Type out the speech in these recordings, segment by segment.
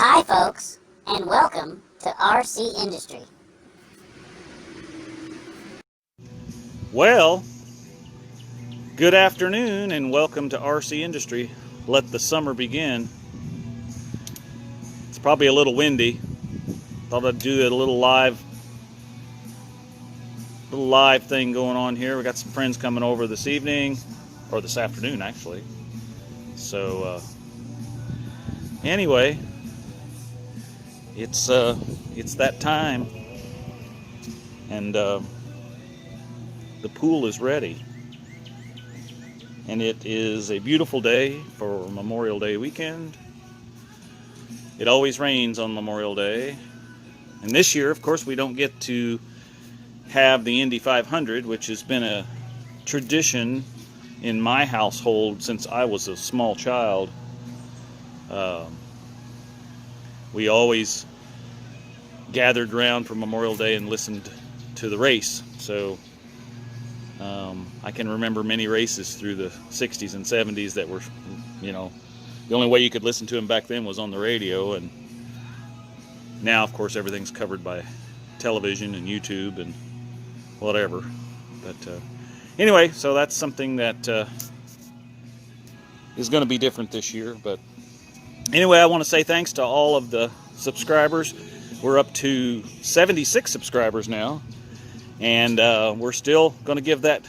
Hi folks, and welcome to RC Industry. Well, good afternoon and welcome to RC Industry. Let the summer begin. It's probably a little windy. Thought I'd do a little live thing going on here. We got some friends coming over this evening, or this afternoon actually. So anyway, it's that time, and the pool is ready. And it is a beautiful day for Memorial Day weekend. It always rains on Memorial Day. And this year, of course, we don't get to have the Indy 500, which has been a tradition in my household since I was a small child. We always gathered around for Memorial Day and listened to the race. So I can remember many races through the 60s and 70s that were, the only way you could listen to them back then was on the radio. And now, of course, everything's covered by television and YouTube and whatever. But anyway, so that's something that is going to be different this year. But anyway, I want to say thanks to all of the subscribers. We're up to 76 subscribers now. And we're still going to give that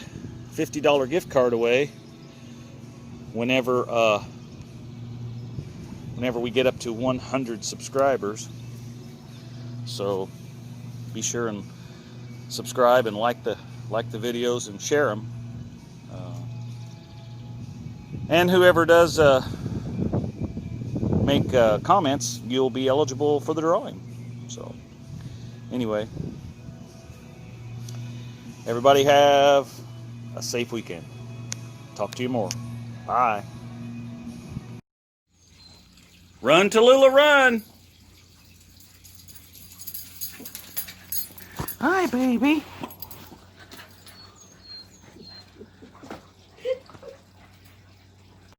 $50 gift card away whenever we get up to 100 subscribers. So be sure and subscribe and like the videos and share them. And whoever does make comments, you'll be eligible for the drawing. So anyway, everybody have a safe weekend. Talk to you more. Bye. Run, Tallulah, run! Hi, baby.